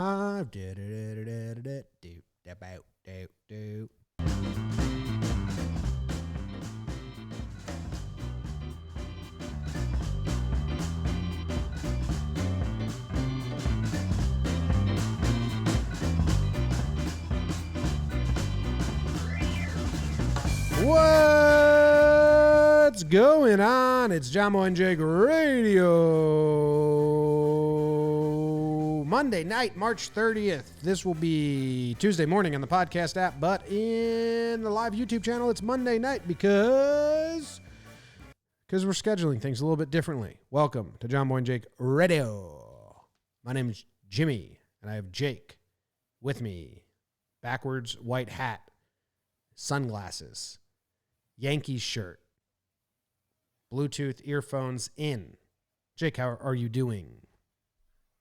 What's going on? It's John Moe and Jake Radio. Monday night, March 30th. This will be Tuesday morning on the podcast app, but in the live YouTube channel, it's Monday night because we're scheduling things a little bit differently. Welcome to John Moe and Jake Radio. My name is Jimmy, and I have Jake with me. Backwards white hat, sunglasses, Yankees shirt, Bluetooth earphones in. Jake, how are you doing?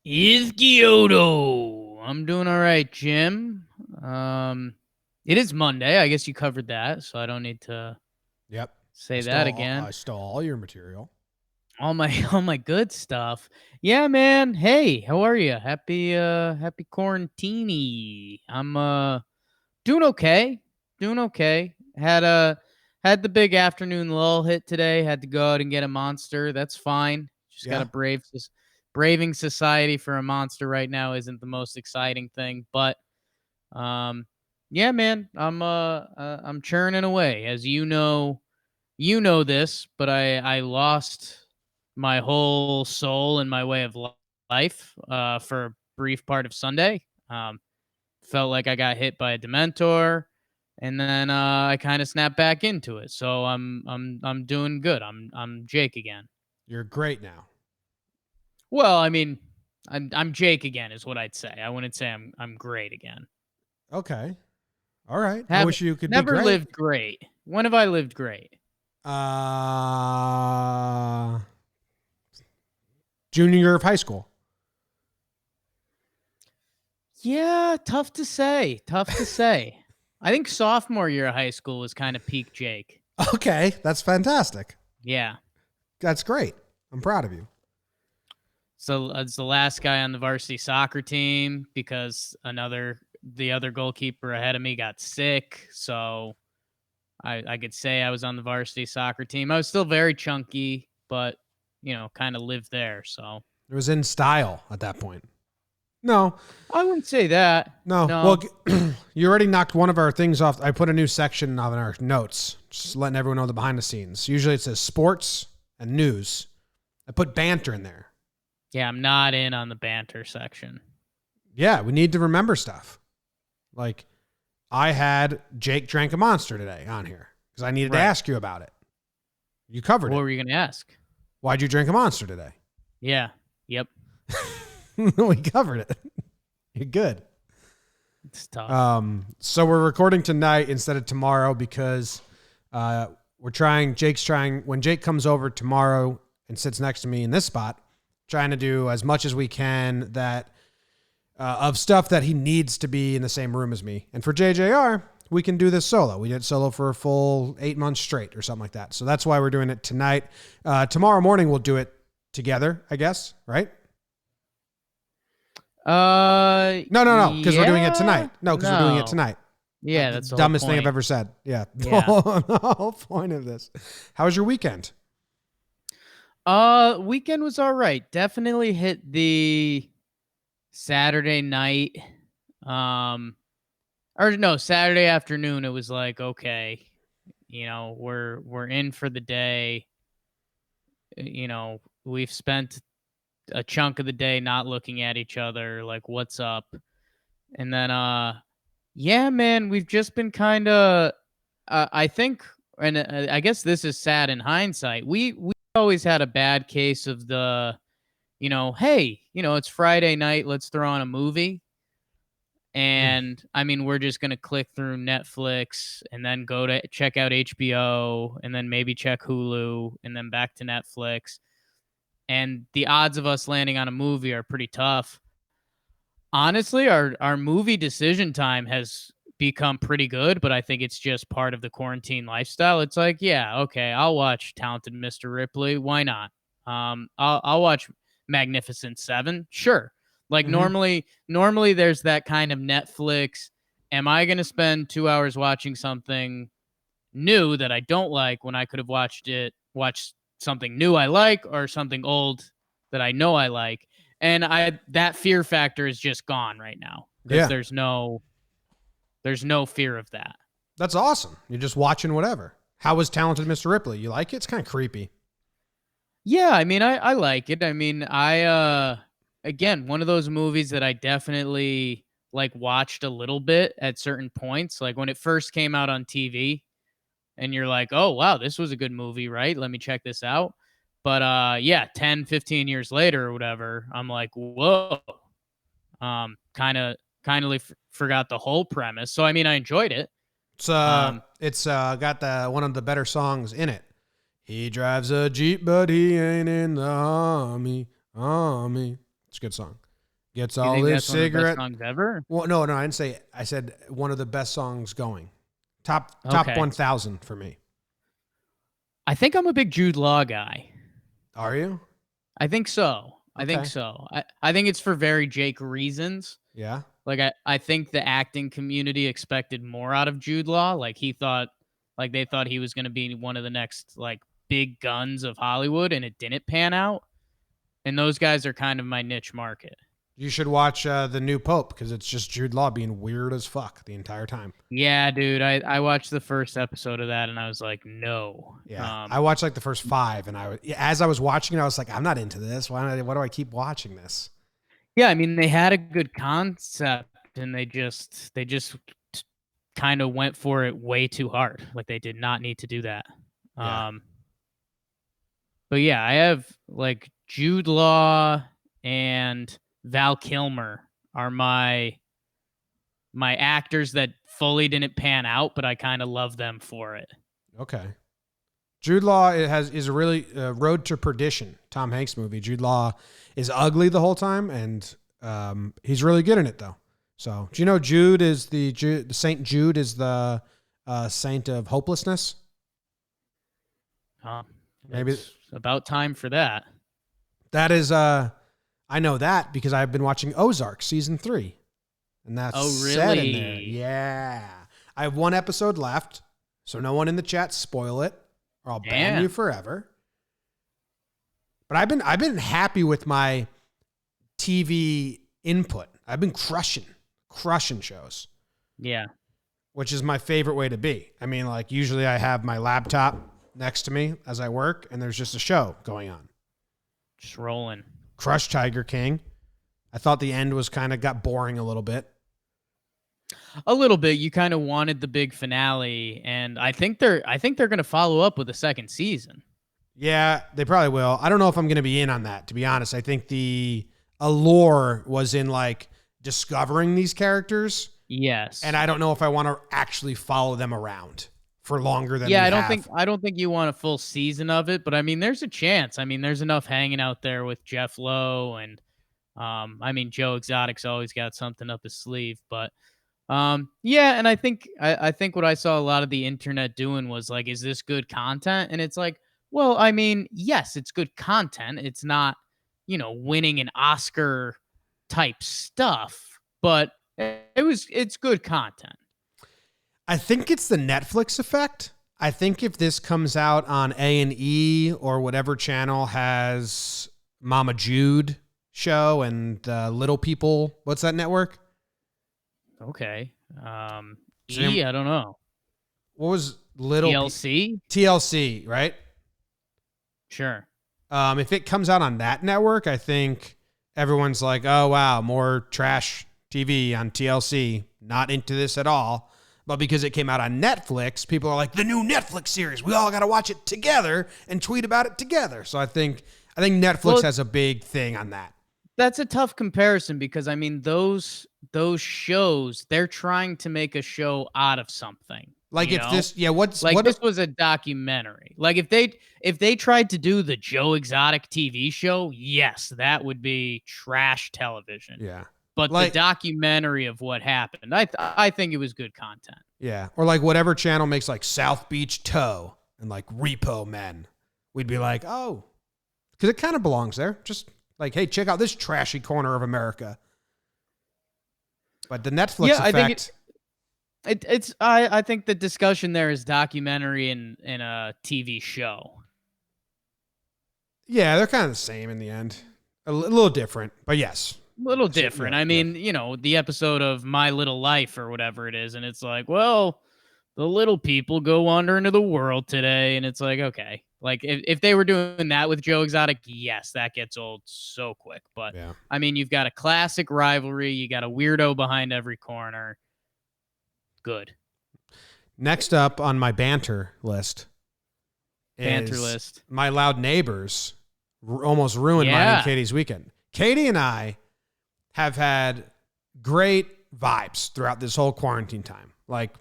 Is Kyoto. I'm doing all right, Jim. It is Monday. I guess you covered that, so I don't need to say that again. I stole all your material. All my good stuff. Yeah, man. Hey, how are you? Happy quarantine. I'm doing okay. Had the big afternoon lull hit today. Had to go out and get a monster. That's fine. Just gotta braving society for a monster right now isn't the most exciting thing, but yeah, man, I'm churning away. As you know this, but I lost my whole soul and my way of life for a brief part of Sunday. Felt like I got hit by a Dementor, and then I kind of snapped back into it. So I'm doing good. I'm Jake again. You're great now. Well, I mean, I'm Jake again is what I'd say. I wouldn't say I'm great again. Okay. All right. I wish you could be great. Never lived great. When have I lived great? Junior year of high school. Yeah, tough to say. I think sophomore year of high school was kind of peak Jake. Okay, that's fantastic. Yeah. That's great. I'm proud of you. So it's the last guy on the varsity soccer team because the other goalkeeper ahead of me got sick. So I could say I was on the varsity soccer team. I was still very chunky, but, kind of lived there. So it was in style at that point. No. I wouldn't say that. No. Well, you already knocked one of our things off. I put a new section on our notes, just letting everyone know the behind the scenes. Usually it says sports and news. I put banter in there. Yeah, I'm not in on the banter section. Yeah, we need to remember stuff. Like, I had Jake drank a monster today on here because I needed to ask you about it. You covered it. What were you going to ask? Why'd you drink a monster today? Yeah. Yep. We covered it. You're good. It's tough. So we're recording tonight instead of tomorrow because Jake's trying, when Jake comes over tomorrow and sits next to me in this spot, trying to do as much as we can that of stuff that he needs to be in the same room as me. And for JJR, we can do this solo. We did solo for a full 8 months straight or something like that. So that's why we're doing it tonight. Tomorrow morning, we'll do it together, I guess, right? No, because we're doing it tonight. No, because we're doing it tonight. Yeah, that's the dumbest whole thing I've point. ever said. Yeah. The whole point of this. How was your weekend? Weekend was all right. Definitely hit the Saturday night. Saturday afternoon. It was like, okay, we're in for the day. We've spent a chunk of the day not looking at each other, like, what's up? And then yeah, man, we've just been kind of I think, and I guess this is sad in hindsight, we always had a bad case of the hey, it's Friday night, let's throw on a movie. And I mean, we're just going to click through Netflix and then go to check out HBO and then maybe check Hulu and then back to Netflix. And the odds of us landing on a movie are pretty tough. Honestly, our movie decision time has become pretty good, but I think it's just part of the quarantine lifestyle. It's like, yeah, okay, I'll watch Talented Mr. Ripley. Why not? I'll watch Magnificent Seven. Sure. Like normally there's that kind of Netflix. Am I going to spend 2 hours watching something new that I don't like when I could have watched something new I like or something old that I know I like? And that fear factor is just gone right now because Yeah. there's no fear of that. That's awesome. You're just watching whatever. How was Talented Mr. Ripley? You like it? It's kind of creepy. Yeah, I mean, I like it. I mean, again, one of those movies that I definitely like watched a little bit at certain points. Like when it first came out on TV and you're like, oh wow, this was a good movie, right? Let me check this out. But yeah, 10, 15 years later or whatever, I'm like, whoa. Kindly forgot the whole premise. So I mean, I enjoyed it. It's got one of the better songs in it. He drives a Jeep, but he ain't in the army. It's a good song. Gets You all think his that's one of the best cigarette. songs ever? Well, no, I didn't say it. I said one of the best songs going. Top Okay. 1,000 for me. I think I'm a big Jude Law guy. Are you? I think so. I think Okay. so. I think it's for very Jake reasons. Yeah. Like I think the acting community expected more out of Jude Law. Like they thought he was going to be one of the next like big guns of Hollywood, and it didn't pan out. And those guys are kind of my niche market. You should watch The New Pope because it's just Jude Law being weird as fuck the entire time. Yeah, dude. I watched the first episode of that and I was like, no. Yeah, I watched like the first 5, and as I was watching it, I was like, I'm not into this. Why do I keep watching this? Yeah, I mean, they had a good concept and they just kind of went for it way too hard. Like they did not need to do that. Yeah. But yeah, I have like Jude Law and Val Kilmer are my actors that fully didn't pan out, but I kind of love them for it. Okay. Jude Law is a really Road to Perdition, Tom Hanks movie. Jude Law is ugly the whole time, and he's really good in it though. So, do you know Jude is the Saint Jude is the saint of hopelessness? Maybe it's about time for that. That is, I know that because I've been watching Ozark season 3, and that's set in there. Yeah, I have 1 episode left, so no one in the chat spoil it, or I'll ban you forever. But I've been happy with my TV input. I've been crushing shows. Yeah. Which is my favorite way to be. I mean, like usually I have my laptop next to me as I work and there's just a show going on. Just rolling. Crush Tiger King. I thought the end was got boring a little bit. A little bit. You kind of wanted the big finale, and I think they're going to follow up with a second season. Yeah, they probably will. I don't know if I'm going to be in on that, to be honest. I think the allure was in like discovering these characters. Yes. And I don't know if I want to actually follow them around for longer than I don't think you want a full season of it, but I mean there's a chance. I mean there's enough hanging out there with Jeff Lowe and I mean Joe Exotic's always got something up his sleeve, but yeah, and I think what I saw a lot of the internet doing was like, is this good content? And it's like, well, I mean, yes, it's good content. It's not, winning an Oscar type stuff, but it's good content. I think it's the Netflix effect. I think if this comes out on A&E or whatever channel has Mama Jude show and Little People, what's that network? Okay. I don't know. What was Little TLC? TLC, right? Sure. If it comes out on that network, I think everyone's like, oh, wow, more trash TV on TLC. Not into this at all. But because it came out on Netflix, people are like, the new Netflix series. We all got to watch it together and tweet about it together. So I think Netflix has a big thing on that. That's a tough comparison because, I mean, those shows, they're trying to make a show out of something. Like if this, this was a documentary. Like if they tried to do the Joe Exotic TV show, yes, that would be trash television. Yeah. But the documentary of what happened, I think it was good content. Yeah. Or like whatever channel makes like South Beach Tow and like Repo Men. We'd be like, oh, because it kind of belongs there. Just Like, hey, check out this trashy corner of America. But the Netflix effect. I think the discussion there is documentary and a TV show. Yeah, they're kind of the same in the end. A little different, but yes. A little different. Yeah, I mean, you know, the episode of My Little Life or whatever it is, and it's like, well, the little people go wander into the world today, and it's like, okay. Like, if they were doing that with Joe Exotic, yes, that gets old so quick. But, yeah. I mean, you've got a classic rivalry. You got a weirdo behind every corner. Good. Next up on my banter list is my loud neighbors almost ruined mine and Katie's weekend. Katie and I have had great vibes throughout this whole quarantine time. Like,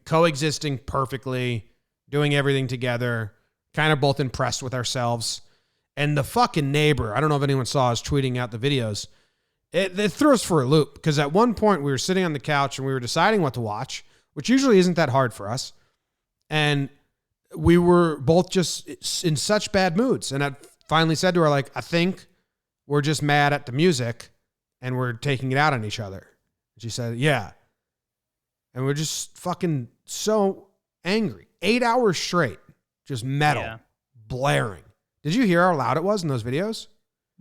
coexisting perfectly, doing everything together, kind of both impressed with ourselves. And the fucking neighbor, I don't know if anyone saw us tweeting out the videos, it threw us for a loop because at one point we were sitting on the couch and we were deciding what to watch, which usually isn't that hard for us. And we were both just in such bad moods. And I finally said to her, like, I think we're just mad at the music and we're taking it out on each other. And she said, yeah. And we're just fucking so angry. 8 hours straight, just metal, blaring. Did you hear how loud it was in those videos?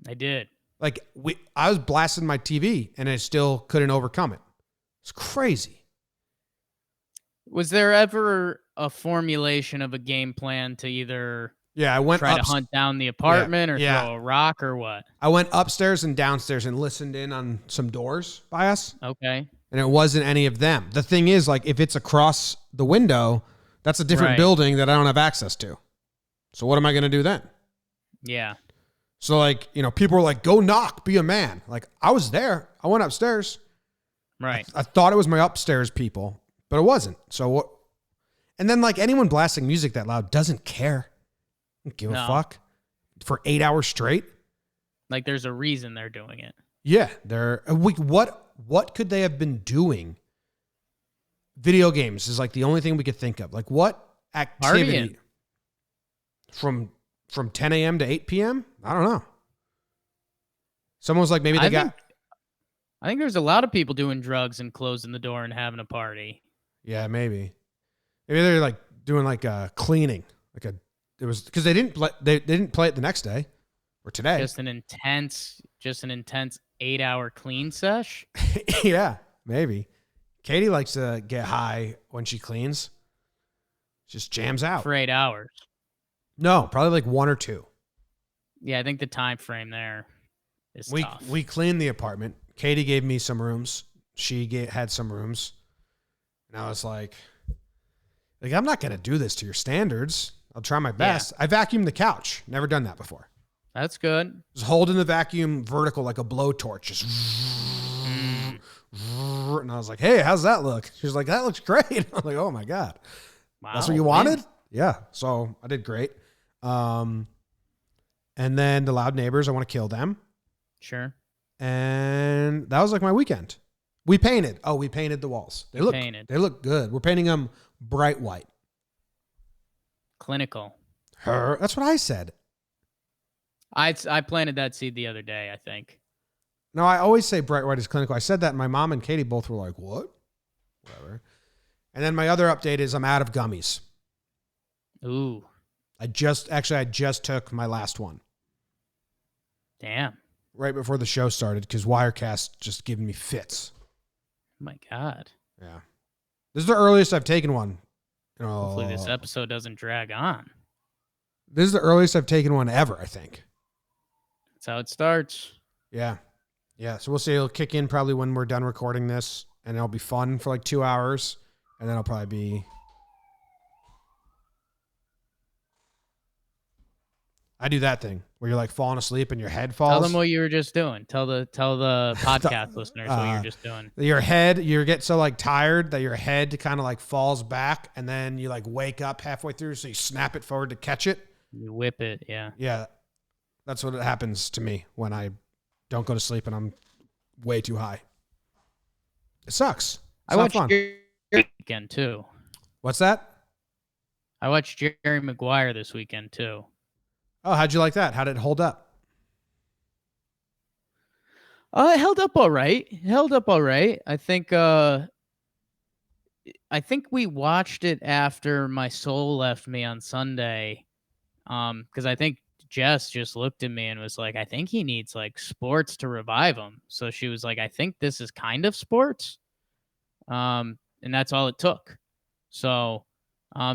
I did. Like, I was blasting my TV and I still couldn't overcome it. It's crazy. Was there ever a formulation of a game plan to either I went try to hunt down the apartment or throw a rock or what? I went upstairs and downstairs and listened in on some doors by us. Okay. And it wasn't any of them. The thing is, like, if it's across the window, that's a different building that I don't have access to. So what am I going to do then? Yeah. So, like, you know, people were like, go knock, be a man. Like, I was there. I went upstairs. Right. I thought it was my upstairs people, but it wasn't. So what? And then, like, anyone blasting music that loud doesn't care. Don't give a fuck for 8 hours straight. Like, there's a reason they're doing it. Yeah. What could they have been doing? Video games is like the only thing we could think of. Like, what activity from 10 a.m. to 8 p.m.? I don't know. Someone was like, maybe I think there's a lot of people doing drugs and closing the door and having a party. Yeah, maybe. Maybe they're like doing like a cleaning. It was because they didn't play it the next day or today. Just an intense 8-hour clean sesh. Yeah, maybe. Katie likes to get high when she cleans. Just jams out for 8 hours. No, probably like 1 or 2. Yeah, I think the time frame there is tough. We cleaned the apartment. Katie gave me some rooms. She had some rooms. And I was like, I'm not going to do this to your standards. I'll try my best. Yeah. I vacuumed the couch. Never done that before. That's good. Just holding the vacuum vertical like a blowtorch. Just and I was like, hey, how's that look? She was like, that looks great. I'm like, oh my God. Wow, that's what you wanted? Yeah. So I did great. And then the loud neighbors, I want to kill them. Sure. And that was like my weekend. We painted. Oh, we painted the walls. They look good. We're painting them bright white. Clinical. That's what I said. I planted that seed the other day, I think. No, I always say bright white is clinical. I said that and my mom and Katie both were like, what? Whatever. And then my other update is I'm out of gummies. Ooh. I just took my last one. Damn. Right before the show started because Wirecast just giving me fits. Oh my God. Yeah. This is the earliest I've taken one. Hopefully this episode doesn't drag on. This is the earliest I've taken one ever, I think. That's how it starts. Yeah. Yeah. So we'll see. It'll kick in probably when we're done recording this, and it'll be fun for like 2 hours, and then it'll probably be. I do that thing where you're like falling asleep and your head falls. Tell them what you were just doing. Tell the podcast listeners what you were just doing. You get so like tired that your head kind of like falls back, and then you like wake up halfway through, so you snap it forward to catch it. You whip it, yeah. Yeah, that's what happens to me when I don't go to sleep and I'm way too high. It sucks. I watched Jerry weekend too. What's that? I watched Jerry Maguire this weekend too. Oh, how'd you like that? How did it hold up? It held up all right. I think we watched it after my soul left me on Sunday. Because I think Jess just looked at me and was like, I think he needs like sports to revive him. So she was like, I think this is kind of sports. And that's all it took. So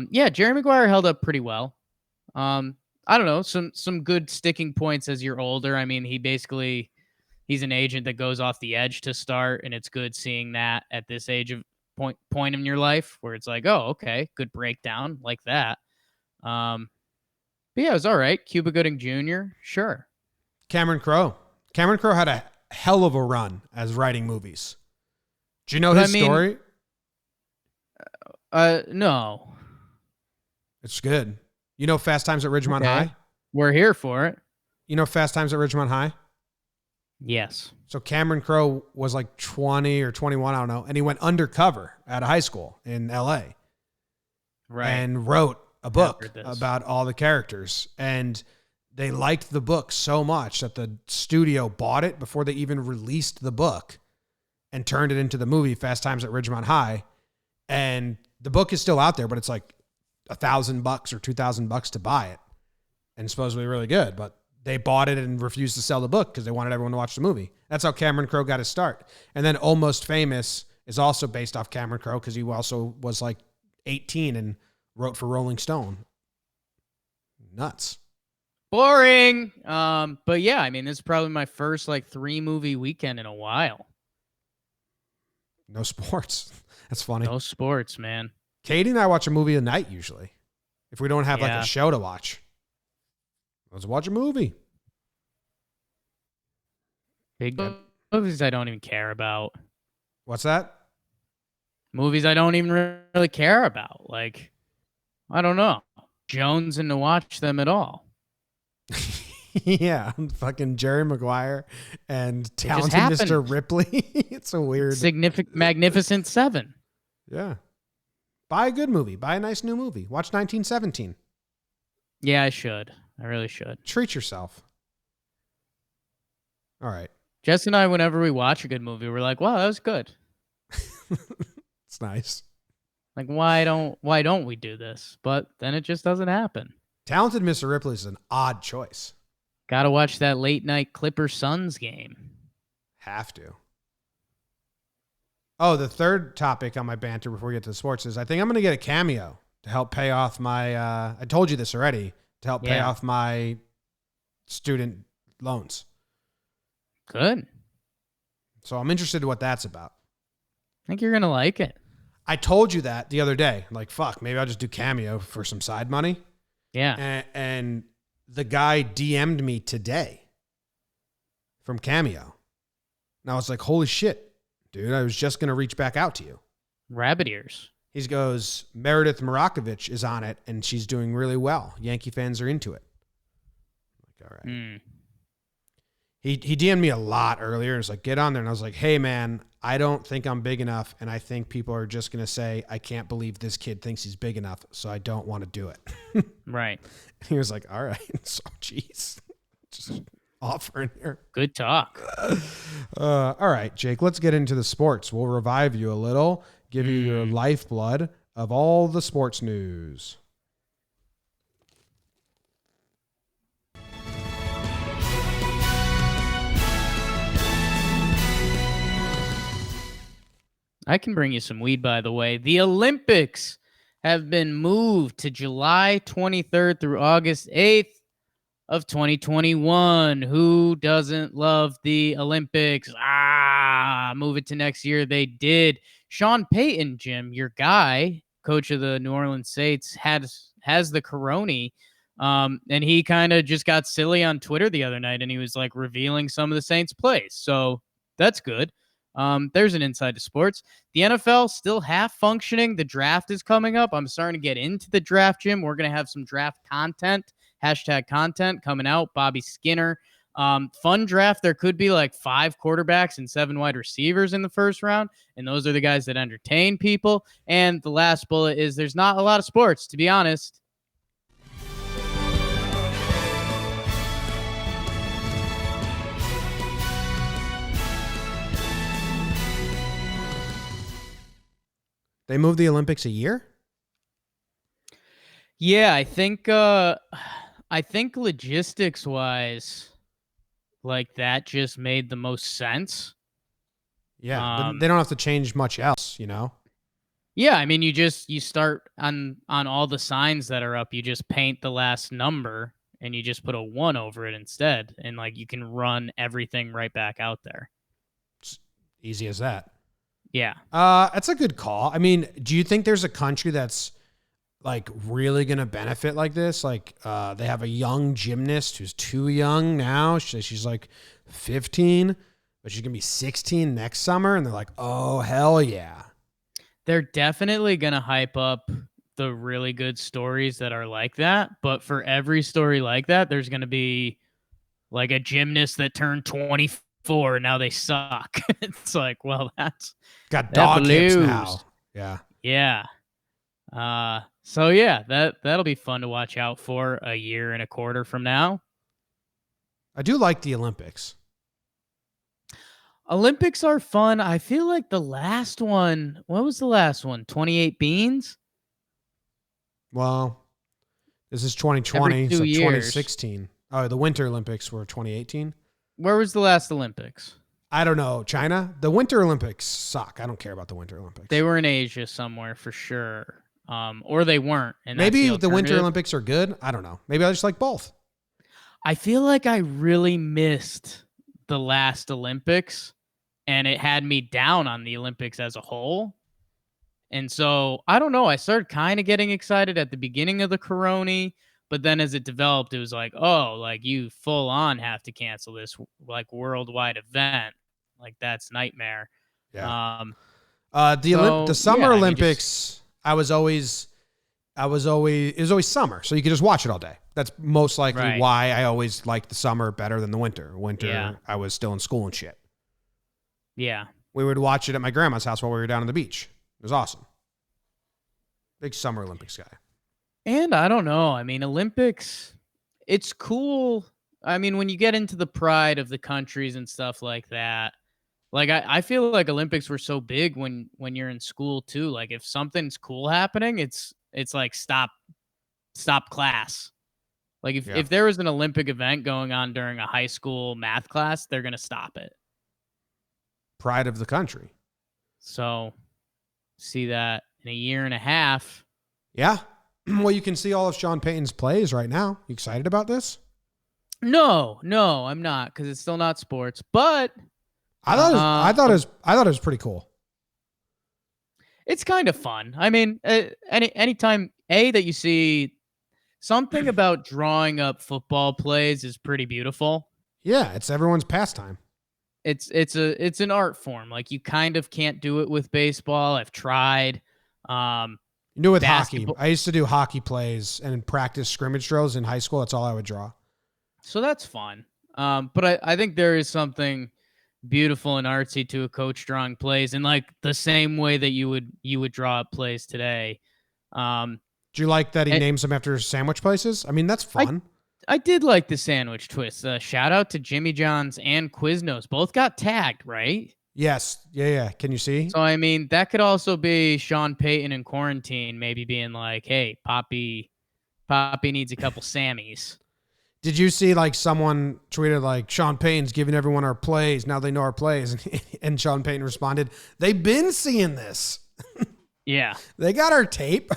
yeah, Jerry Maguire held up pretty well. I don't know, some good sticking points as you're older. I mean, he's an agent that goes off the edge to start, and it's good seeing that at this age of point in your life where it's like, oh, okay, good breakdown like that. But yeah, it was all right. Cuba Gooding Jr., sure. Cameron Crowe. Cameron Crowe had a hell of a run as writing movies. Do you know his story? No. It's good. You know Fast Times at Ridgemont High? We're here for it. You know Fast Times at Ridgemont High? Yes. So Cameron Crowe was like 20 or 21, I don't know, and he went undercover at a high school in LA. Right. And wrote a book about all the characters. And they liked the book so much that the studio bought it before they even released the book and turned it into the movie Fast Times at Ridgemont High. And the book is still out there, but it's like $1,000 or $2,000 to buy it. And it's supposedly really good, but they bought it and refused to sell the book because they wanted everyone to watch the movie. That's how Cameron Crowe got his start. And then Almost Famous is also based off Cameron Crowe because he also was like 18 and wrote for Rolling Stone. Nuts. Boring. But yeah, I mean, this is probably my first like 3-movie weekend in a while. No sports. That's funny. No sports, man. Katie and I watch a movie a night usually. If we don't have like a show to watch. Let's watch a movie. Big movies I don't even care about. What's that? Movies I don't even really care about. Like, I don't know. Jonesing to watch them at all. Yeah, fucking Jerry Maguire and talented Mr. Ripley. It's a weird. Magnificent Seven. Yeah. Buy a good movie. Buy a nice new movie. Watch 1917. Yeah, I should. I really should. Treat yourself. All right. Jess and I, whenever we watch a good movie, we're like, wow, that was good. It's nice. Like, why don't we do this? But then it just doesn't happen. Talented Mr. Ripley is an odd choice. Got to watch that late night Clippers Suns game. Have to. Oh, the third topic on my banter before we get to the sports is I think I'm going to get a cameo to help pay off my, I told you this already, to help pay off my student loans. Good. So I'm interested in what that's about. I think you're going to like it. I told you that the other day. I'm like, fuck, maybe I'll just do cameo for some side money. Yeah. And the guy DM'd me today from Cameo. And I was like, holy shit, dude, I was just going to reach back out to you. Rabbit ears. He goes, Meredith Marakovich is on it, and she's doing really well. Yankee fans are into it. I'm like, all right. He DM'd me a lot earlier. It was like, get on there. And I was like, hey, man, I don't think I'm big enough, and I think people are just going to say, I can't believe this kid thinks he's big enough, so I don't want to do it. Right. And he was like, all right. So, geez. Just offering here. Good talk. All right, Jake, let's get into the sports. We'll revive you a little, give you your lifeblood of all the sports news. I can bring you some weed, by the way. The Olympics have been moved to July 23rd through August 8th of 2021. Who doesn't love the Olympics? Move it to next year. They did. Sean Payton, Jim, your guy, coach of the New Orleans Saints, has the corona. And he kind of just got silly on Twitter the other night, and he was like revealing some of the Saints' plays. So that's good. There's an insight to sports. The NFL still half functioning. The draft is coming up. I'm starting to get into the draft, Jim. We're going to have some draft content, #content coming out. Bobby Skinner. Fun draft. There could be like 5 quarterbacks and 7 wide receivers in the first round. And those are the guys that entertain people. And the last bullet is there's not a lot of sports, to be honest. They moved the Olympics a year? Yeah, I think logistics wise, like that just made the most sense. Yeah. Then Um, they don't have to change much else, you know? yeah, I mean, you start on all the signs that are up. You just paint the last number and you just put a 1 over it instead, and like you can run everything right back out there. It's easy as that. Yeah. That's a good call. I mean, do you think there's a country that's like really going to benefit like this? Like, they have a young gymnast who's too young now. She's like 15, but she's going to be 16 next summer. And they're like, oh, hell yeah. They're definitely going to hype up the really good stories that are like that, but for every story like that, there's going to be like a gymnast that turned 24 and now they suck. It's like, well, Got that dog hips blues. now. Yeah. Yeah. So yeah, that'll be fun to watch out for a year and a quarter from now. I do like the Olympics. Olympics are fun. I feel like the last one, what was the last one? 28 beans? Well, this is Every 2020, 2 so years. 2016. Oh, the Winter Olympics were 2018. Where was the last Olympics? I don't know. China? The Winter Olympics suck. I don't care about the Winter Olympics. They were in Asia somewhere for sure. Or they weren't. And Maybe that's the Winter alternative. Olympics are good. I don't know. Maybe I just like both. I feel like I really missed the last Olympics, and it had me down on the Olympics as a whole. And so I don't know. I started kind of getting excited at the beginning of the Corona, but then as it developed, it was like, oh, like you full on have to cancel this like worldwide event. Like that's nightmare. Yeah. Um, The Summer yeah, Olympics, it was always summer, so you could just watch it all day. That's most likely Right. why I always liked the summer better than the winter. Winter, Yeah. I was still in school and shit. yeah. We would watch it at my grandma's house while we were down on the beach. It was awesome. Big Summer Olympics guy. And I don't know. I mean, Olympics, it's cool. I mean, when you get into the pride of the countries and stuff like that, like I feel like Olympics were so big when you're in school too. Like if something's cool happening, it's like stop class. Like if there was an Olympic event going on during a high school math class, they're gonna stop it. Pride of the country. So see that in a year and a half. Yeah. Well, you can see all of Sean Payton's plays right now. You excited about this? No, I'm not, because it's still not sports. But I thought it was pretty cool. it's kind of fun. I mean, anytime that you see something about drawing up football plays is pretty beautiful. Yeah, it's everyone's pastime. It's an art form. Like you kind of can't do it with baseball. I've tried. You do it with Basketball. hockey. I used to do hockey plays and practice scrimmage drills in high school. That's all I would draw. So that's fun. But I think there is something beautiful and artsy to a coach drawing plays in like the same way that you would draw up plays today. Do you like that he names them after sandwich places? I mean, that's fun. I did like the sandwich twist. Shout out to Jimmy John's and Quiznos. Both got tagged, right? Yes. Yeah. Can you see? So, I mean, that could also be Sean Payton in quarantine, maybe being like, hey, Poppy needs a couple Sammys. Did you see like someone tweeted like Sean Payton's giving everyone our plays. Now they know our plays. And Sean Payton responded, they've been seeing this. Yeah. They got our tape.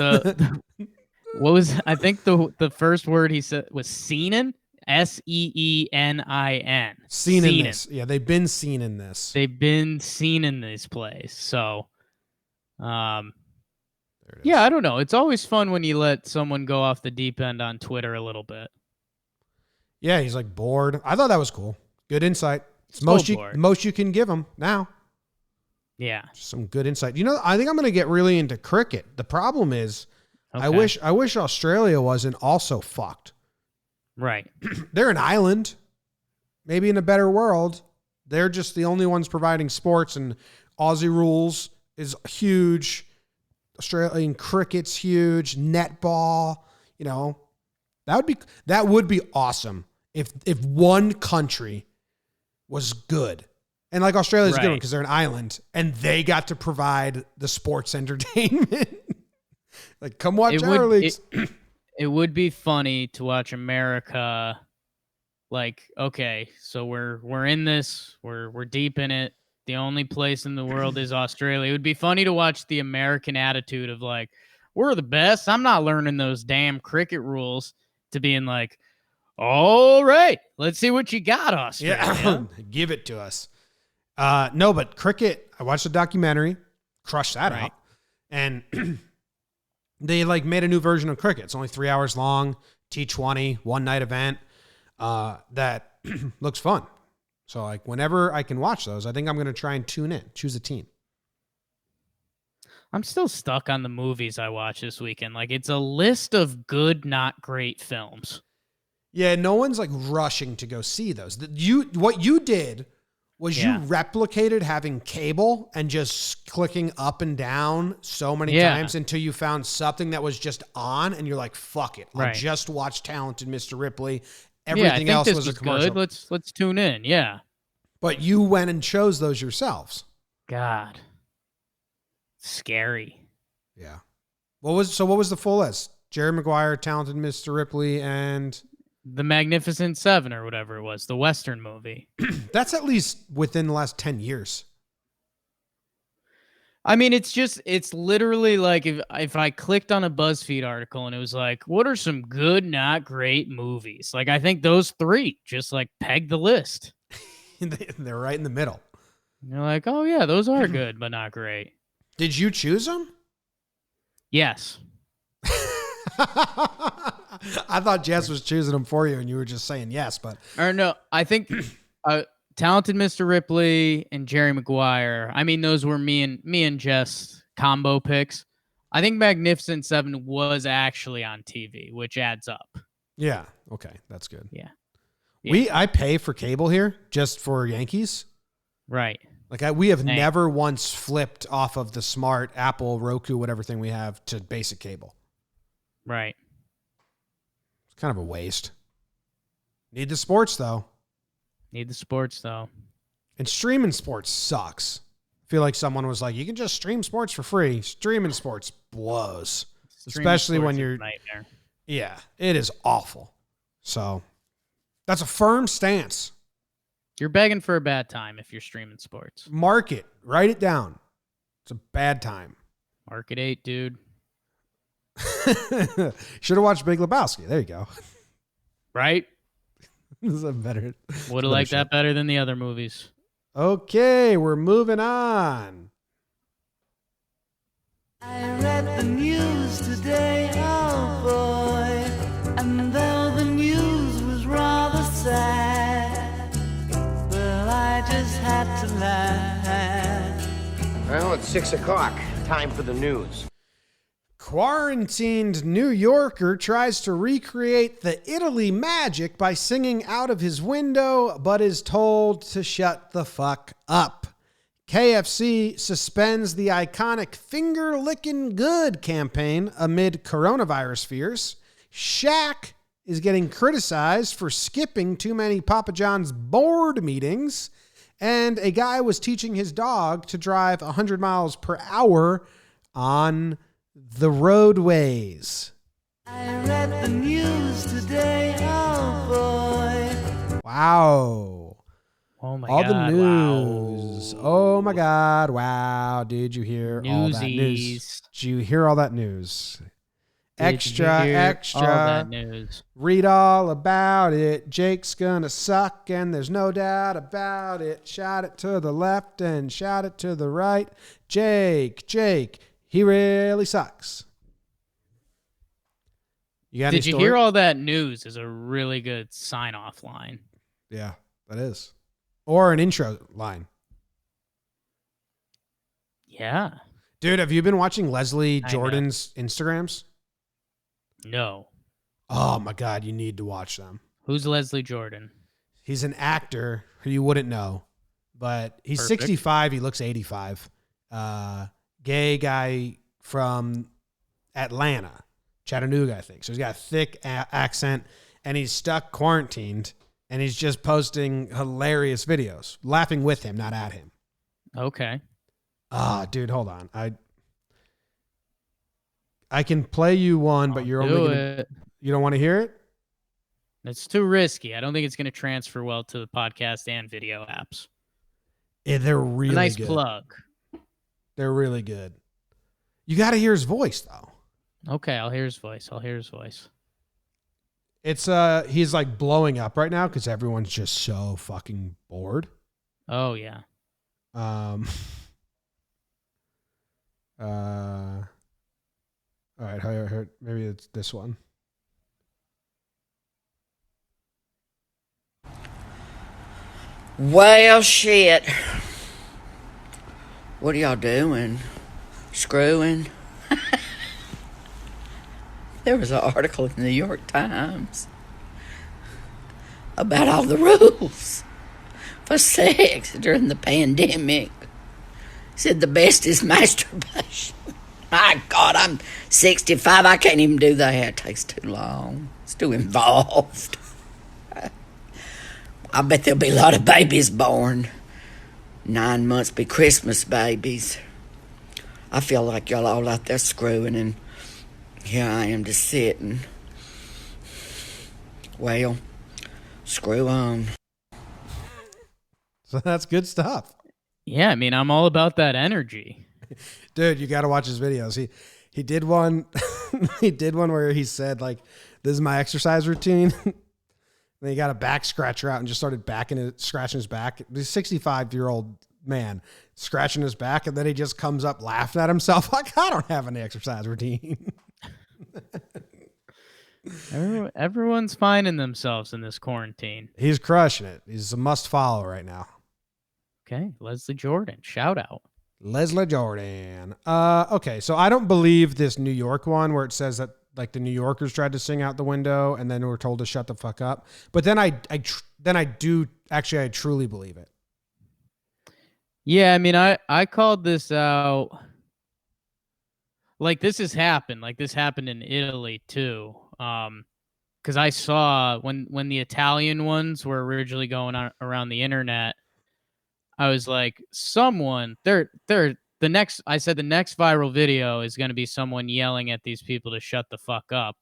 What was, I think the first word he said was Seenin? Seenin. Seen in this. Yeah, they've been seen in this. They've been seen in these plays. So, yeah, I don't know. It's always fun when you let someone go off the deep end on Twitter a little bit. Yeah, he's like bored. I thought that was cool. Good insight. It's most you can give him now. Yeah. Some good insight. You know, I think I'm going to get really into cricket. The problem is I wish Australia wasn't also fucked. Right. They're an island. Maybe in a better world, they're just the only ones providing sports, and Aussie rules is huge. Australian cricket's huge. Netball, you know, that would be awesome if one country was good And like Australia's a good one Right. because they're an island and they got to provide the sports entertainment. Like, come watch our leagues. It would be funny to watch America. Like, okay, so we're in this. We're deep in it. The only place in the world is Australia. It would be funny to watch the American attitude of like, we're the best. I'm not learning those damn cricket rules, to being like, all right, let's see what you got, Australia. Yeah, give it to us. No, but cricket, I watched a documentary, crushed that out. And they like made a new version of cricket. It's only 3 hours long, T20, one night event. That looks fun. So like whenever I can watch those, I think I'm going to try and tune in, choose a team. I'm still stuck on the movies I watched this weekend. Like, it's a list of good, not great films. Yeah, no one's like rushing to go see those. What you did was you replicated having cable and just clicking up and down so many times until you found something that was just on and you're like, fuck it. I'll just watch Talented Mr. Ripley. Everything else was a commercial. Good. Let's tune in. Yeah. But you went and chose those yourselves. God. Scary. Yeah. What was the full list? Jerry Maguire, Talented Mr. Ripley, and The Magnificent Seven or whatever it was, the Western movie. That's at least within the last 10 years. I mean, it's literally like if I clicked on a BuzzFeed article and it was like, what are some good, not great movies? Like, I think those three just like peg the list. They're right in the middle. You're like, oh yeah, those are good, but not great. Did you choose them? Yes. I thought Jess was choosing them for you and you were just saying yes, but. Or no, I think Talented Mr. Ripley and Jerry Maguire. I mean, those were me and Jess combo picks. I think Magnificent Seven was actually on TV, which adds up. Yeah. Okay. That's good. Yeah. I pay for cable here just for Yankees. Right. Like we have never once flipped off of the smart Apple, Roku, whatever thing we have to basic cable. Right. It's kind of a waste. Need the sports though. And streaming sports sucks. I feel like someone was like, you can just stream sports for free. Streaming sports blows. Especially when you're... nightmare. Yeah, it is awful. So that's a firm stance. You're begging for a bad time if you're streaming sports. Mark it. Write it down. It's a bad time. Market 8, dude. Should have watched Big Lebowski. There you go. Right? This is a better. Would have liked that better than the other movies. Okay, we're moving on. I read the news today, oh boy, and though the news was rather sad, well, I just had to laugh. Well, it's 6 o'clock. Time for the news. Quarantined New Yorker tries to recreate the Italy magic by singing out of his window, but is told to shut the fuck up. KFC suspends the iconic Finger Lickin' Good campaign amid coronavirus fears. Shaq is getting criticized for skipping too many Papa John's board meetings. And a guy was teaching his dog to drive 100 miles per hour on the roadways. I read the news today, oh boy. Wow. Oh my all God. the news. Wow. Oh my God. Wow. Did you hear all that news? Newsies. Did you hear all that news? Did Extra, you hear extra. all that news? Read all about it. Jake's gonna suck, and there's no doubt about it. Shout it to the left and shout it to the right. Jake, he really sucks. Did you hear all that news is a really good sign-off line. Yeah, that is. Or an intro line. Yeah. Dude, have you been watching Leslie Jordan's Instagrams? No. Oh my God, you need to watch them. Who's Leslie Jordan? He's an actor who you wouldn't know, but he's 65. He looks 85. Gay guy from Atlanta, Chattanooga, I think. So he's got a thick accent, and he's stuck quarantined. and he's just posting hilarious videos, laughing with him, not at him. Okay. Dude, hold on. I can play you one, but you're only gonna, you don't want to hear it? It's too risky. I don't think it's going to transfer well to the podcast and video apps. Yeah, they're really a nice good. Plug. They're really good. You got to hear his voice though. Okay, I'll hear his voice. It's he's like blowing up right now because everyone's just so fucking bored. Oh yeah. All right, maybe it's this one. Well, shit. What are y'all doing? Screwing? There was an article in the New York Times about all the rules for sex during the pandemic. Said the best is masturbation. My God, I'm 65. I can't even do that. It takes too long. It's too involved. I bet there'll be a lot of babies born. 9 months be Christmas babies. I feel like y'all all out there screwing, and here I am just sitting. Well, screw on. So that's good stuff. Yeah, I mean, I'm all about that energy. Dude, you got to watch his videos. He did one he did one where he said like, this is my exercise routine. Then he got a back scratcher out and just started scratching his back. This 65-year-old man scratching his back, and then he just comes up laughing at himself like, I don't have any exercise routine. Everyone's finding themselves in this quarantine. He's crushing it. He's a must follow right now. Okay, Leslie Jordan, shout out. Leslie Jordan. Okay, so I don't believe this New York one where it says that like the New Yorkers tried to sing out the window and then were told to shut the fuck up. But then I truly believe it. Yeah, I mean, I called this out. Like this has happened. Like this happened in Italy too. Because I saw when the Italian ones were originally going on around the internet, I was like, I said the next viral video is going to be someone yelling at these people to shut the fuck up.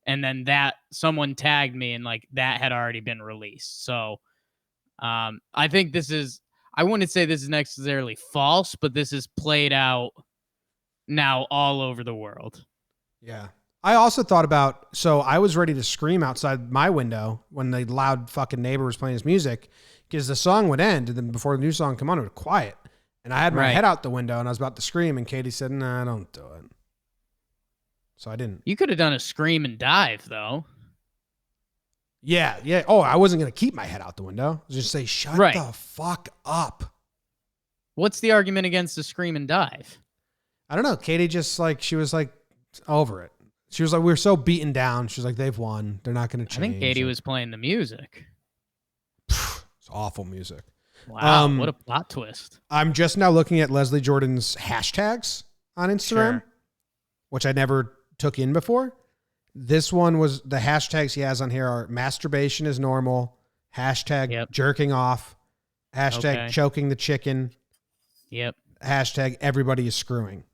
And then that someone tagged me and like that had already been released. So I think I wouldn't say this is necessarily false, but this is played out now all over the world. Yeah. I also thought about, so I was ready to scream outside my window when the loud fucking neighbor was playing his music because the song would end and then before the new song come on, it would quiet. And I had my head out the window and I was about to scream and Katie said, nah, don't do it. So I didn't. You could have done a scream and dive though. Yeah. Oh, I wasn't going to keep my head out the window. I was just say, shut the fuck up. What's the argument against the scream and dive? I don't know. Katie just like, she was like over it. She was like, we're so beaten down. She was like, they've won. They're not going to change. I think Katie was playing the music. It's awful music. Wow, what a plot twist. I'm just now looking at Leslie Jordan's hashtags on Instagram, which I never took in before. This one was the hashtags he has on here are masturbation is normal, hashtag jerking off, hashtag choking the chicken, hashtag everybody is screwing.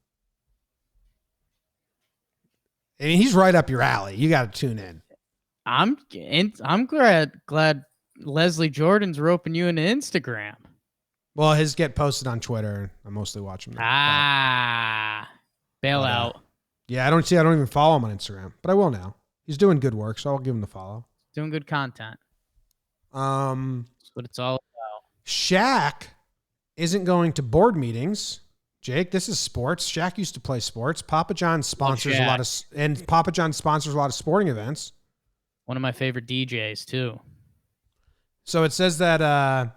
I mean, he's right up your alley. You got to tune in. I'm glad Leslie Jordan's roping you into Instagram. Well, his get posted on Twitter. I mostly watch him. Bail out. Yeah, I don't even follow him on Instagram, but I will now. He's doing good work, so I'll give him the follow. Doing good content. That's what it's all about. Shaq isn't going to board meetings. Jake, this is sports. Shaq used to play sports. Papa John sponsors a lot of sporting events. One of my favorite DJs too. So it says that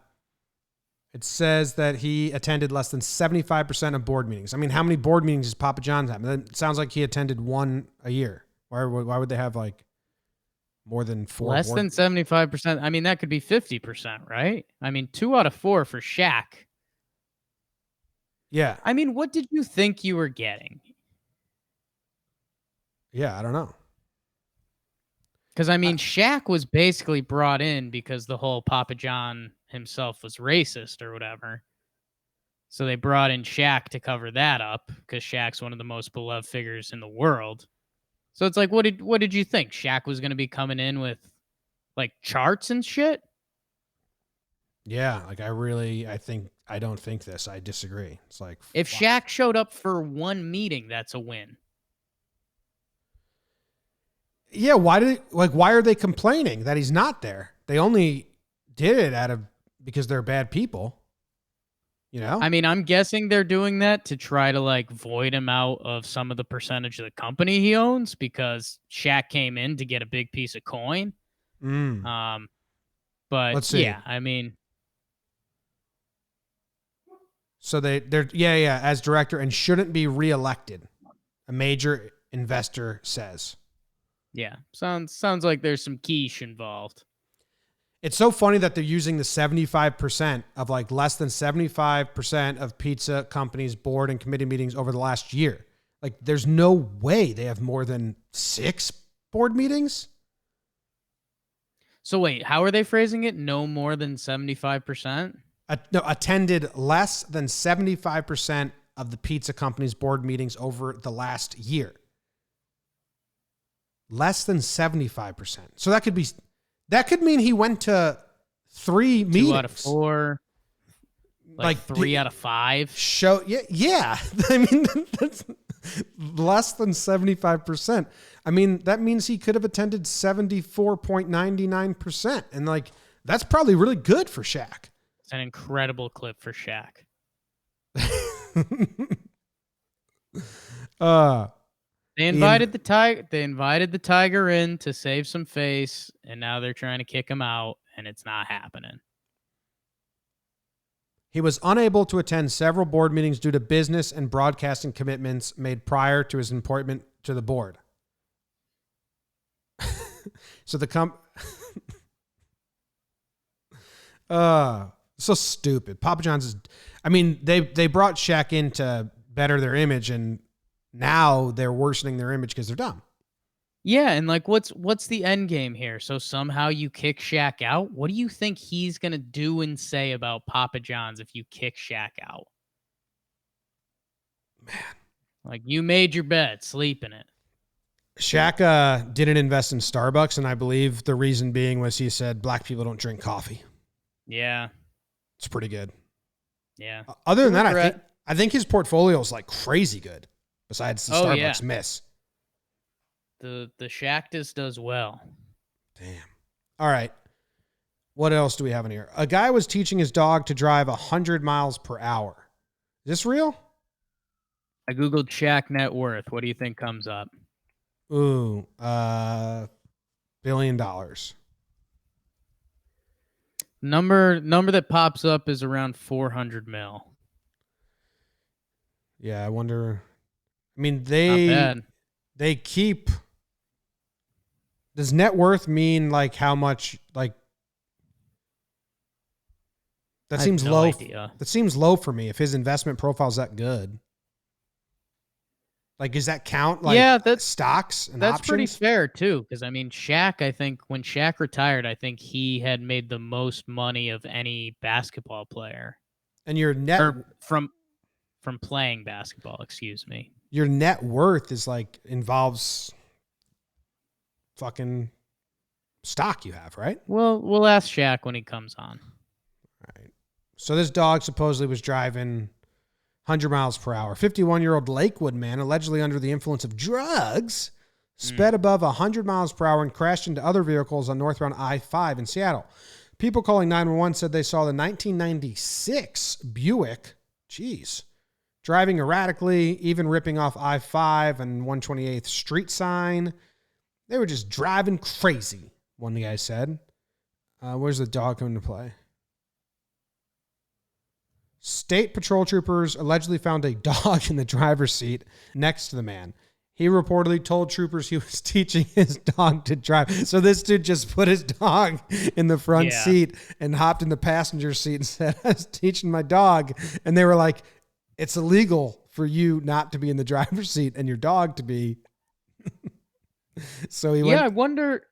he attended less than 75% of board meetings. I mean, how many board meetings does Papa John's have? It sounds like he attended one a year. Why would they have like more than 4? Less than 75%. I mean, that could be 50%, right? I mean, 2 out of 4 for Shaq. Yeah. I mean, what did you think you were getting? Yeah, I don't know. Because, I mean, Shaq was basically brought in because the whole Papa John himself was racist or whatever. So they brought in Shaq to cover that up because Shaq's one of the most beloved figures in the world. So it's like, what did you think? Shaq was going to be coming in with like charts and shit? Yeah, like I don't think this. I disagree. It's like If Shaq showed up for one meeting, that's a win. Yeah, why are they complaining that he's not there? They only did it because they're bad people. You know? I mean, I'm guessing they're doing that to try to like void him out of some of the percentage of the company he owns because Shaq came in to get a big piece of coin. But let's see. Yeah, I mean, so they're as director and shouldn't be reelected. A major investor says. Yeah, sounds like there's some quiche involved. It's so funny that they're using the 75% of like less than 75% of pizza companies' board and committee meetings over the last year. Like, there's no way they have more than 6 board meetings. So wait, how are they phrasing it? No more than 75%? No, attended less than 75% of the pizza company's board meetings over the last year. Less than 75%. So that could mean he went to 3 meetings. 2 out of 4. Like 3 out of 5. Yeah. I mean, that's less than 75%. I mean, that means he could have attended 74.99%. And like, that's probably really good for Shaq. It's an incredible clip for Shaq. They invited the tiger in to save some face, and now they're trying to kick him out, and it's not happening. He was unable to attend several board meetings due to business and broadcasting commitments made prior to his appointment to the board. So so stupid. Papa John's they brought Shaq in to better their image, and now they're worsening their image because they're dumb. Yeah, and like what's the end game here? So somehow you kick Shaq out? What do you think he's going to do and say about Papa John's if you kick Shaq out? Man. Like, you made your bed, sleep in it. Shaq didn't invest in Starbucks, and I believe the reason being was he said black people don't drink coffee. Yeah. It's pretty good. Yeah. Other than that, I think his portfolio is like crazy good. Besides the Starbucks miss. The Shaq does well. Damn. All right. What else do we have in here? A guy was teaching his dog to drive 100 miles per hour. Is this real? I Googled Shaq net worth. What do you think comes up? Ooh, $1 billion. Number that pops up is around 400 mil. Yeah, I wonder. I mean, Not they keep. Does net worth mean like how much? Like that seems low. Idea. That seems low for me. If his investment profile is that good, like, does that count? Like, that's stocks and that's options? pretty fair too. Because I mean, Shaq. I think when Shaq retired, I think he had made the most money of any basketball player. And your net from playing basketball. Excuse me. Your net worth is like involves fucking stock you have, right? Well, we'll ask Shaq when he comes on. All right. So this dog supposedly was driving 100 miles per hour. 51-year-old Lakewood man, allegedly under the influence of drugs, sped above 100 miles per hour and crashed into other vehicles on northbound I-5 in Seattle. People calling 911 said they saw the 1996 Buick, driving erratically, even ripping off I-5 and 128th Street sign. They were just driving crazy, one guy said. Where's the dog coming to play? State patrol troopers allegedly found a dog in the driver's seat next to the man. He reportedly told troopers he was teaching his dog to drive. So this dude just put his dog in the front seat and hopped in the passenger seat and said, I was teaching my dog. And they were like, it's illegal for you not to be in the driver's seat and your dog to be. So he Yeah, I went. wonder.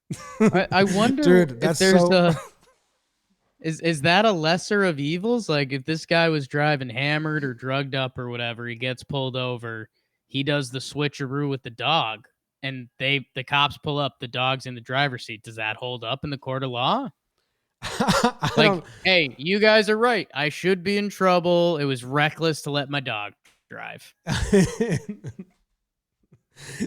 I wonder Dude, if that's there's so. a. Is that a lesser of evils? Like if this guy was driving hammered or drugged up or whatever, he gets pulled over, he does the switcheroo with the dog, and the cops pull up, the dog's in the driver's seat. Does that hold up in the court of law? I Like, don't. hey, you guys are right. I should be in trouble. It was reckless to let my dog drive.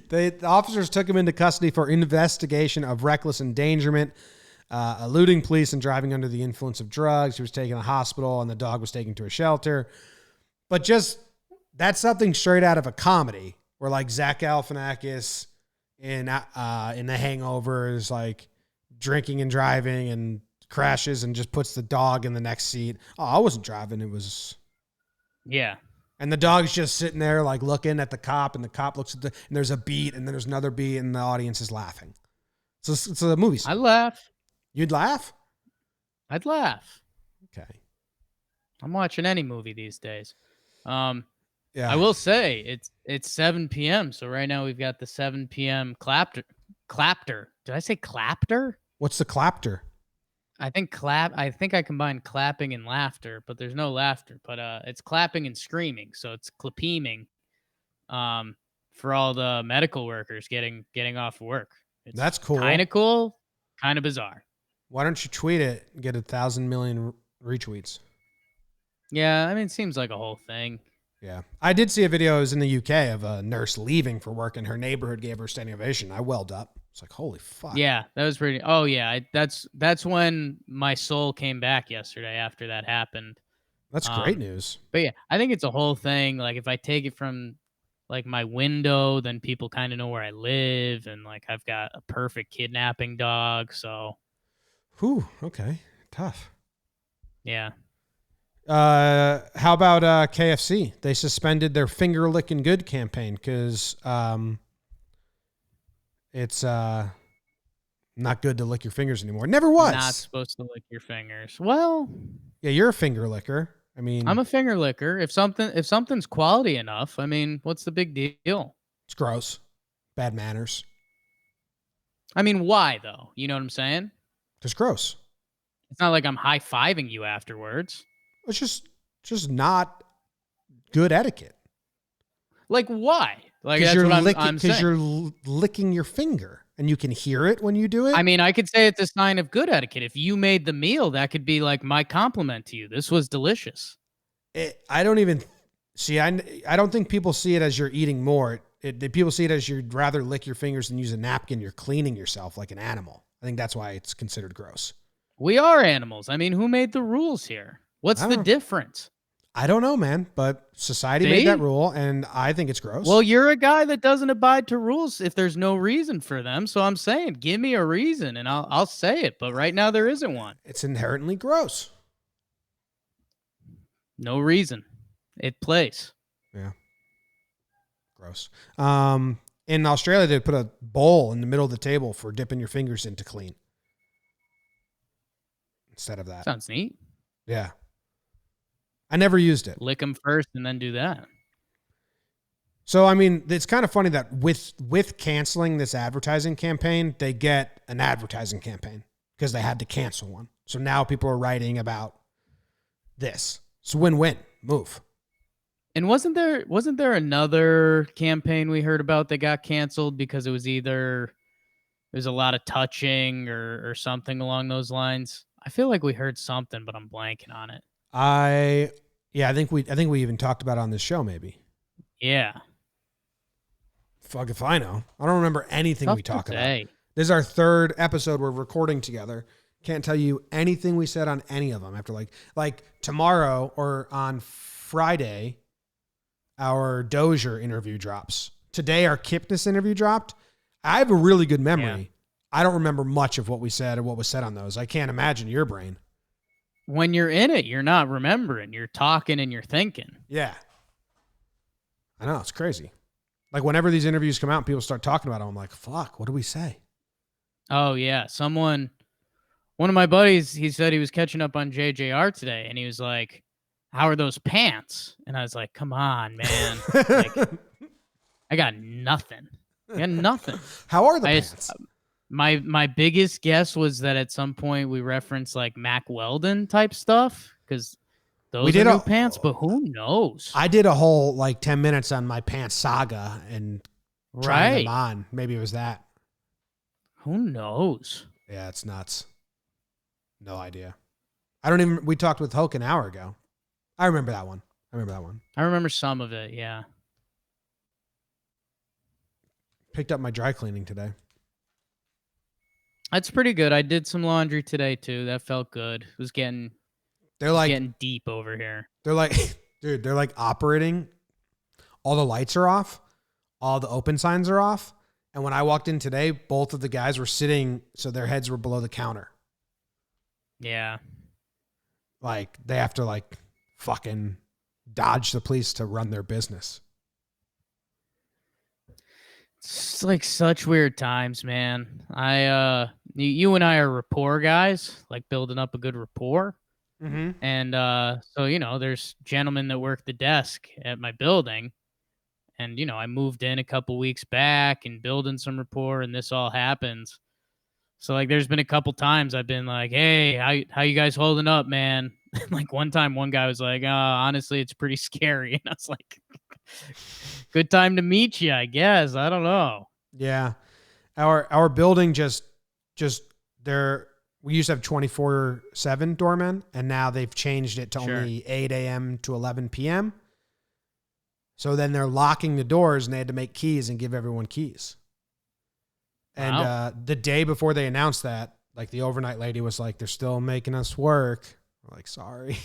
The officers took him into custody for investigation of reckless endangerment, eluding police and driving under the influence of drugs. He was taken to the hospital, and the dog was taken to a shelter. But just that's something straight out of a comedy, where like Zach Galifianakis in The Hangover is like drinking and driving and crashes and just puts the dog in the next seat. Oh, I wasn't driving. It was. Yeah. And the dog's just sitting there like looking at the cop, and the cop looks at and there's a beat, and then there's another beat, and the audience is laughing. So it's a movie scene. I laugh. You'd laugh? I'd laugh. Okay. I'm watching any movie these days. Yeah. I will say it's 7 p.m. So right now we've got the 7 p.m. clapter. Did I say clapter? What's the clapter? I think I combined clapping and laughter, but there's no laughter. But it's clapping and screaming, so it's clapeeming. For all the medical workers getting off work. It's That's cool. Kind of cool, kind of bizarre. Why don't you tweet it and get 1,000 million retweets? Yeah, I mean, it seems like a whole thing. Yeah. I did see a video. It was in the UK of a nurse leaving for work, and her neighborhood gave her a standing ovation. I welled up. It's like, holy fuck. Yeah, that was pretty. Oh yeah, that's when my soul came back yesterday after that happened. That's great news. But yeah, I think it's a whole thing. Like if I take it from like my window, then people kind of know where I live, and like I've got a perfect kidnapping dog. So, Whew. Okay. Tough. yeah. How about KFC? They suspended their finger licking good campaign because it's not good to lick your fingers anymore. It never was. Not supposed to lick your fingers. Well, yeah, you're a finger licker. I mean, I'm a finger licker. If something's quality enough, I mean, what's the big deal? it's gross. Bad manners. I mean, why though? You know what I'm saying? Just gross. It's not like I'm high-fiving you afterwards. It's just not good etiquette. Like why? Like Because that's you're what licking, I'm because saying. you're licking your finger, and you can hear it when you do it. I mean, I could say it's a sign of good etiquette. If you made the meal, that could be like my compliment to you. This was delicious. I don't even see. I don't think people see it as you're eating more. People see it as you'd rather lick your fingers than use a napkin. You're cleaning yourself like an animal. I think that's why it's considered gross. We are animals. I mean, who made the rules here? What's the difference? I don't know, man, but society made that rule, and I think it's gross. Well, you're a guy that doesn't abide to rules if there's no reason for them. So I'm saying, give me a reason, and I'll say it. But right now, there isn't one. It's inherently gross. No reason. It plays. Yeah. Gross. In Australia, they put a bowl in the middle of the table for dipping your fingers in to clean. Instead of that. Sounds neat. Yeah. I never used it. Lick them first and then do that. So, I mean, it's kind of funny that with canceling this advertising campaign, they get an advertising campaign because they had to cancel one. So now people are writing about this. It's a win-win move. And wasn't there another campaign we heard about that got canceled because it was either there's a lot of touching or something along those lines? I feel like we heard something, but I'm blanking on it. I think we even talked about it on this show, maybe. Yeah. Fuck if I know. I don't remember anything we talk about. Say. This is our third episode we're recording together. Can't tell you anything we said on any of them after like tomorrow or on Friday, our Dozier interview drops. Today, our Kipnis interview dropped. I have a really good memory. Yeah. I don't remember much of what we said or what was said on those. I can't imagine your brain. When you're in it, you're not remembering. You're talking and you're thinking. Yeah. I know. It's crazy. Like whenever these interviews come out and people start talking about them, I'm like, fuck, what do we say? Oh, yeah. One of my buddies, he said he was catching up on JJR today, and he was like, how are those pants? And I was like, come on, man. Like, I got nothing. Yeah, nothing. How are the I pants? My biggest guess was that at some point we referenced like Mac Weldon type stuff because those did are new a- pants, but who knows? I did a whole like 10 minutes on my pants saga and trying them Right? on. Maybe it was that. Who knows? Yeah, it's nuts. No idea. We talked with Hoke an hour ago. I remember that one. I remember some of it. Yeah. Picked up my dry cleaning today. That's pretty good. I did some laundry today too. That felt good. It was getting getting deep over here. They're like, dude, they're like operating. All the lights are off. All the open signs are off. And when I walked in today, both of the guys were sitting, so their heads were below the counter. Yeah. Like, they have to, like, fucking dodge the police to run their business. It's like such weird times, man. You and I are rapport guys, like building up a good rapport. Mm-hmm. And so, there's gentlemen that work the desk at my building. And, I moved in a couple weeks back and building some rapport, and this all happens. So, like, there's been a couple times I've been like, hey, how you guys holding up, man? Like, one time, one guy was like, honestly, it's pretty scary. And I was like, good time to meet you, I guess. I don't know. Yeah. Our building just we used to have 24/7 doormen, and now they've changed it to only 8 a.m. to 11 p.m. So then they're locking the doors, and they had to make keys and give everyone keys. And the day before they announced that, like, the overnight lady was like, they're still making us work. We're like, sorry.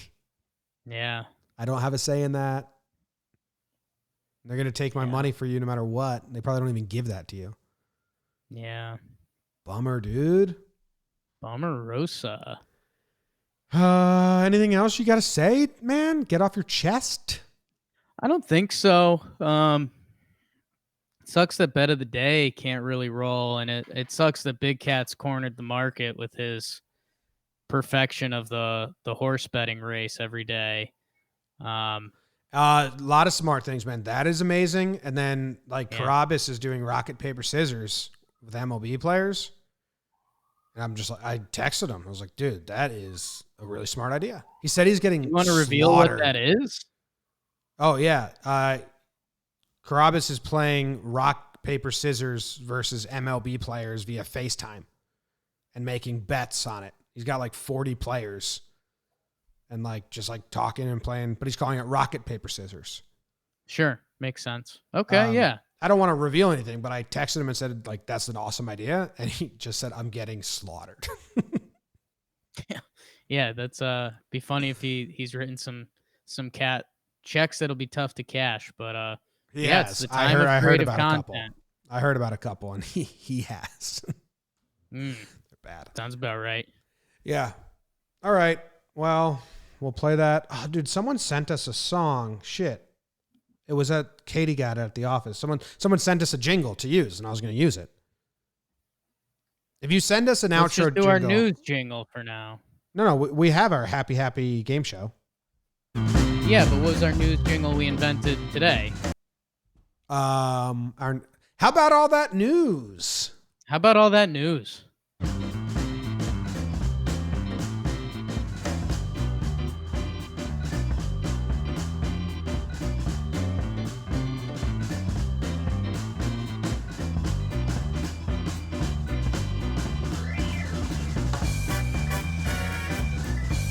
Yeah. I don't have a say in that. They're going to take my money for you no matter what. They probably don't even give that to you. Yeah. Bummer, dude. Bummer Rosa. Anything else you got to say, man? Get off your chest? I don't think so. Sucks that bet of the day can't really roll, and it sucks that Big Cat's cornered the market with his perfection of the horse betting race every day. A lot of smart things, man. That is amazing. And then, like, Carabas is doing rocket, paper, scissors with MLB players. And I'm just like, I texted him. I was like, dude, that is a really smart idea. He said he's getting You want to reveal what that is? Oh, yeah. Carabas is playing rock, paper, scissors versus MLB players via FaceTime and making bets on it. He's got like 40 players and like just like talking and playing, but he's calling it rocket, paper, scissors. Sure. Makes sense. Okay. Yeah. I don't want to reveal anything, but I texted him and said, like, that's an awesome idea. And he just said, I'm getting slaughtered. Yeah. That's be funny if he's written some cat checks that'll be tough to cash, but it's the time of creative content. I heard about a couple, and he has. They're bad. Sounds about right. Yeah. All right. Well, we'll play that. Oh, dude, someone sent us a song. Shit. It was at Katie got it at the office. Someone sent us a jingle to use, and I was going to use it. If you send us an Let's outro just do jingle, our news jingle for now. No, we have our happy game show. Yeah, but what was our news jingle we invented today? How about all that news? How about all that news?